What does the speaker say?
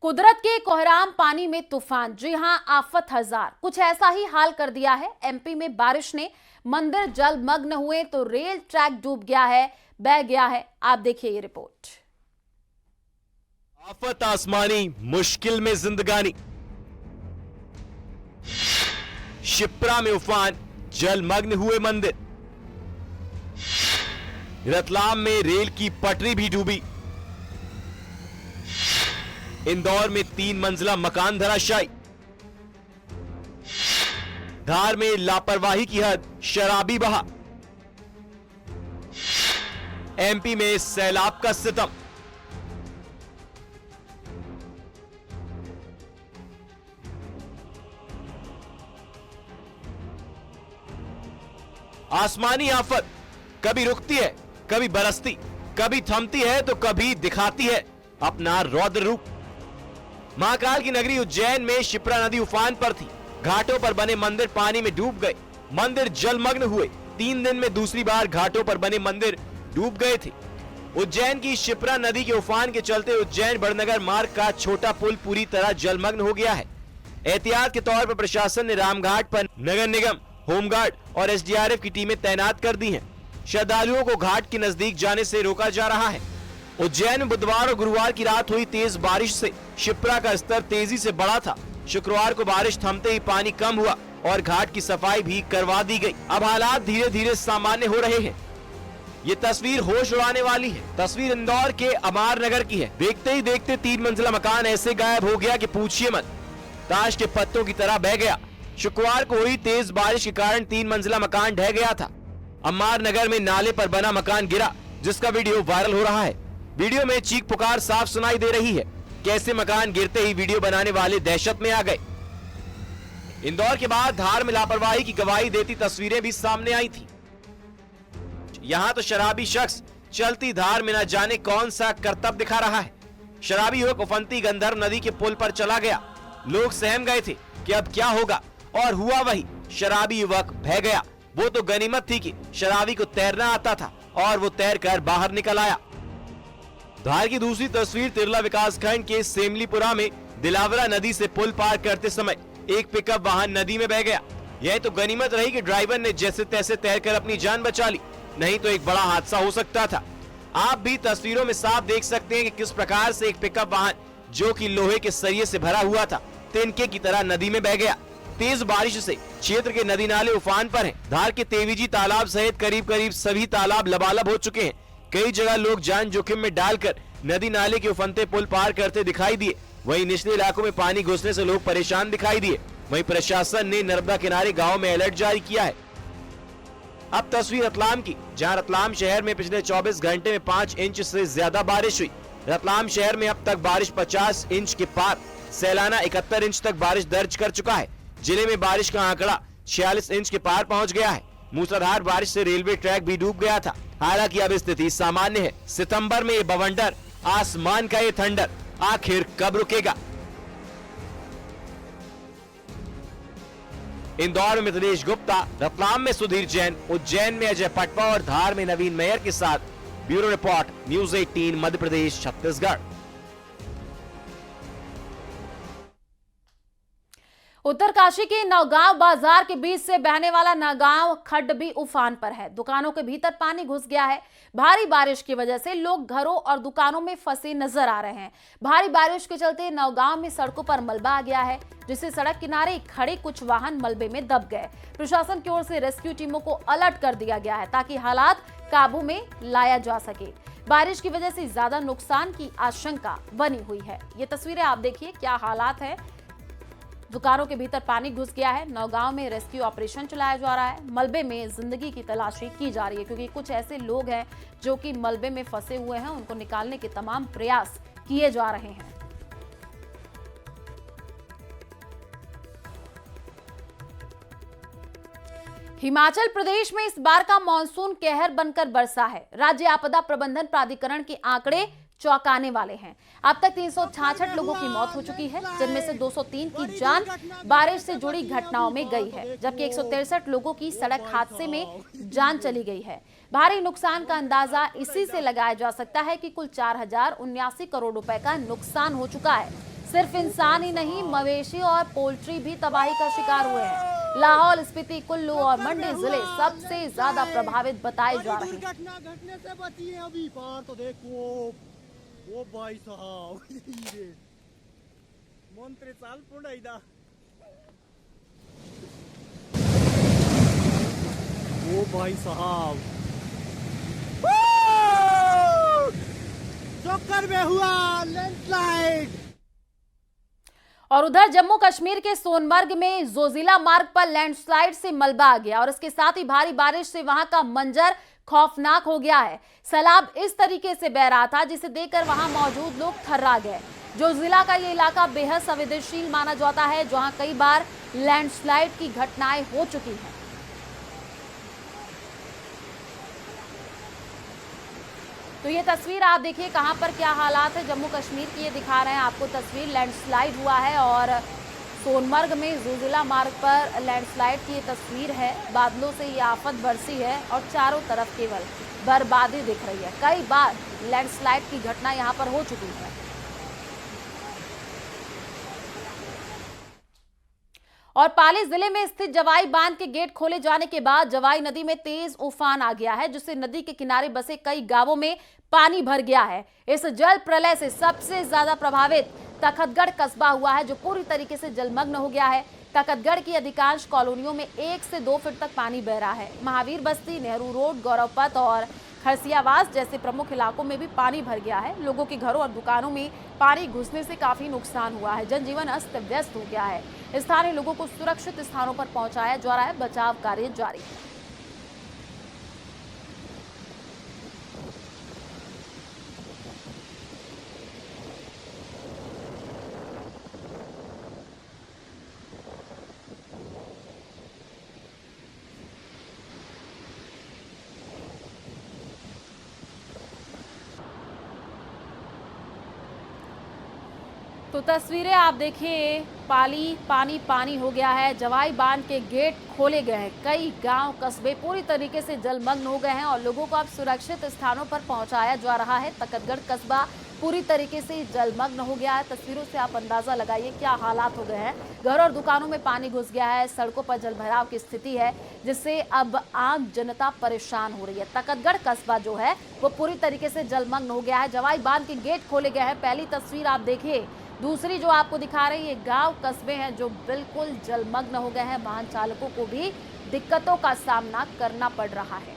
कुदरत के कोहराम पानी में तूफान, जी हां, आफत हजार। कुछ ऐसा ही हाल कर दिया है एमपी में बारिश ने। मंदिर जलमग्न हुए तो रेल ट्रैक डूब गया है, बह गया है। आप देखिए ये रिपोर्ट। आफत आसमानी, मुश्किल में जिंदगानी। शिप्रा में उफान, जलमग्न हुए मंदिर। रतलाम में रेल की पटरी भी डूबी। इंदौर में 3 मंजिला मकान धराशायी। धार में लापरवाही की हद, शराबी बहा। एमपी में सैलाब का सितम। आसमानी आफत कभी रुकती है, कभी बरसती, कभी थमती है तो कभी दिखाती है अपना रौद्र रूप। महाकाल की नगरी उज्जैन में शिप्रा नदी उफान पर थी। घाटों पर बने मंदिर पानी में डूब गए। मंदिर जलमग्न हुए। 3 दिन में दूसरी बार घाटों पर बने मंदिर डूब गए थे। उज्जैन की शिप्रा नदी के उफान के चलते उज्जैन बड़नगर मार्ग का छोटा पुल पूरी तरह जलमग्न हो गया है। एहतियात के तौर पर प्रशासन ने रामघाट पर नगर निगम, होमगार्ड और एसडीआरएफ की टीमें तैनात कर दी हैं। श्रद्धालुओं को घाट के नजदीक जाने से रोका जा रहा है। उज्जैन में बुधवार और गुरुवार की रात हुई तेज बारिश से शिप्रा का स्तर तेजी से बढ़ा था। शुक्रवार को बारिश थमते ही पानी कम हुआ और घाट की सफाई भी करवा दी गई। अब हालात धीरे धीरे सामान्य हो रहे हैं। ये तस्वीर होश उड़ाने वाली है। तस्वीर इंदौर के अमार नगर की है। देखते ही देखते 3 मंजिला मकान ऐसे गायब हो गया कि पूछिए मत, ताश के पत्तों की तरह बह गया। शुक्रवार को हुई तेज बारिश के कारण 3 मंजिला मकान ढह गया था। अमार नगर में नाले पर बना मकान गिरा, जिसका वीडियो वायरल हो रहा है। वीडियो में चीख पुकार साफ सुनाई दे रही है। कैसे मकान गिरते ही वीडियो बनाने वाले दहशत में आ गए। इंदौर के बाद धार में लापरवाही की गवाही देती तस्वीरें भी सामने आई थी। यहां तो शराबी शख्स चलती धार में न जाने कौन सा करतब दिखा रहा है। शराबी युवक उफनती गंधर्व नदी के पुल पर चला गया। लोग सहम गए थे कि अब क्या होगा, और हुआ वही। शराबी युवक बह गया। वो तो गनीमत थी कि शराबी को तैरना आता था और वो तैरकर बाहर निकल आया। धार की दूसरी तस्वीर तिरला विकासखंड के सेमलीपुरा में दिलावरा नदी से पुल पार करते समय एक पिकअप वाहन नदी में बह गया। यह तो गनीमत रही कि ड्राइवर ने जैसे तैसे तैरकर अपनी जान बचा ली, नहीं तो एक बड़ा हादसा हो सकता था। आप भी तस्वीरों में साफ देख सकते हैं कि किस प्रकार से एक पिकअप वाहन जो कि लोहे के सरिये से भरा हुआ था, तिनके की तरह नदी में बह गया। तेज बारिश से क्षेत्र के नदी नाले उफान पर हैं। धार के तेवीजी तालाब सहित करीब करीब सभी तालाब लबालब हो चुके हैं। कई जगह लोग जान जोखिम में डालकर नदी नाले के उफनते पुल पार करते दिखाई दिए। वहीं निचले इलाकों में पानी घुसने से लोग परेशान दिखाई दिए। वहीं प्रशासन ने नर्मदा किनारे गाँव में अलर्ट जारी किया है। अब तस्वीर रतलाम की, जहां रतलाम शहर में पिछले 24 घंटे में 5 इंच से ज्यादा बारिश हुई। रतलाम शहर में अब तक बारिश 50 इंच के पार, सैलाना 71 इंच तक बारिश दर्ज कर चुका है। जिले में बारिश का आंकड़ा 46 इंच के पार पहुंच गया है। मूसलाधार बारिश से रेलवे ट्रैक भी डूब गया था। हालांकि अब स्थिति सामान्य है। सितंबर में ये बवंडर, आसमान का ये थंडर आखिर कब रुकेगा? इंदौर में मिथिलेश गुप्ता, रतलाम में सुधीर जैन, उज्जैन में अजय पटवा और धार में नवीन मेयर के साथ bureau report, news 18 Madhya Pradesh Chhattisgarh. Uttarkashi के नौगांव बाजार के बीच से बहने वाला नौगांव खड्ड भी उफान पर है। दुकानों के भीतर पानी घुस गया है। भारी बारिश की वजह से लोग घरों और दुकानों में फंसे नजर आ रहे हैं। भारी बारिश के चलते नौगांव में सड़कों पर मलबा आ गया है, जिससे सड़क किनारे खड़े कुछ वाहन मलबे में दब गए। प्रशासन की ओर से रेस्क्यू टीमों को अलर्ट कर दिया गया है ताकि हालात काबू में लाया जा सके। बारिश की वजह से ज्यादा नुकसान की आशंका बनी हुई है। ये तस्वीरें आप देखिए, क्या हालात है। दुकानों के भीतर पानी घुस गया है। नौगांव में रेस्क्यू ऑपरेशन चलाया जा रहा है। मलबे में जिंदगी की तलाशी की जा रही है, क्योंकि कुछ ऐसे लोग हैं जो कि मलबे में फंसे हुए हैं। उनको निकालने के तमाम प्रयास किए जा रहे हैं। हिमाचल प्रदेश में इस बार का मानसून कहर बनकर बरसा है। राज्य आपदा प्रबंधन प्राधिकरण के आंकड़े चौंकाने वाले हैं। अब तक 366 लोगों की मौत हो चुकी है, जिनमें से 203 की जान बारिश से जुड़ी घटनाओं में गई है, जबकि 163 लोगों की सड़क हादसे में जान चली गई है। भारी नुकसान का अंदाजा इसी से लगाया जा सकता है कि कुल 4079 करोड़ रुपए का नुकसान हो चुका है। सिर्फ इंसान ही नहीं, मवेशी और पोल्ट्री भी तबाही का शिकार हुए हैं। लाहौल स्पीति, कुल्लू और मंडी जिले सबसे ज्यादा प्रभावित बताए जा रहे हैं। घटना घटने से बची है अभी पार तो देखो वो भाई साहब मंत्री साल पुंडा वो भाई साहब चक्कर में हुआ लैंडस्लाइड। और उधर जम्मू कश्मीर के सोनमर्ग में जोजिला मार्ग पर लैंडस्लाइड से मलबा आ गया और इसके साथ ही भारी बारिश से वहां का मंजर खौफनाक हो गया है। सैलाब इस तरीके से बह रहा था जिसे देखकर वहां मौजूद लोग थर्रा गए। जोजिला का ये इलाका बेहद संवेदनशील माना जाता है, जहां कई बार लैंडस्लाइड की घटनाएं हो चुकी हैं। तो ये तस्वीर आप देखिए कहां पर क्या हालात है जम्मू कश्मीर की, ये दिखा रहे हैं आपको तस्वीर। लैंडस्लाइड हुआ है और सोनमर्ग में जोजिला मार्ग पर लैंडस्लाइड की ये तस्वीर है। बादलों से ये आफत बरसी है और चारों तरफ केवल बर्बादी दिख रही है। कई बार लैंडस्लाइड की घटना यहां पर हो चुकी है। और पाली जिले में स्थित जवाई बांध के गेट खोले जाने के बाद जवाई नदी में तेज उफान आ गया है, जिससे नदी के किनारे बसे कई गांवों में पानी भर गया है। इस जल प्रलय से सबसे ज्यादा प्रभावित तखतगढ़ कस्बा हुआ है, जो पूरी तरीके से जलमग्न हो गया है। तखतगढ़ की अधिकांश कॉलोनियों में 1 से 2 फीट तक पानी बह रहा है। महावीर बस्ती, नेहरू रोड, गौरव पथ और खरसियावास जैसे प्रमुख इलाकों में भी पानी भर गया है। लोगों के घरों और दुकानों में पानी घुसने से काफी नुकसान हुआ है। जनजीवन अस्त व्यस्त हो गया है। स्थानीय लोगों को सुरक्षित स्थानों पर पहुंचाया जा रहा है। बचाव कार्य जारी है। तो तस्वीरें आप देखिए, पाली पानी पानी हो गया है। जवाई बांध के गेट खोले गए हैं। कई गांव कस्बे पूरी तरीके से जलमग्न हो गए हैं और लोगों को अब सुरक्षित स्थानों पर पहुंचाया जा रहा है। तखतगढ़ कस्बा पूरी तरीके से जलमग्न हो गया है। तस्वीरों से आप अंदाजा लगाइए क्या हालात हो गए हैं। घर और दुकानों में पानी घुस गया है। सड़कों पर जलभराव की स्थिति है, जिससे अब आम जनता परेशान हो रही है। तखतगढ़ कस्बा जो है वो पूरी तरीके से जलमग्न हो गया है। जवाई बांध के गेट खोले गए हैं। पहली तस्वीर आप देखिए। दूसरी जो आपको दिखा रही है, ये गांव कस्बे हैं जो बिल्कुल जलमग्न हो गए हैं। वाहन चालकों को भी दिक्कतों का सामना करना पड़ रहा है।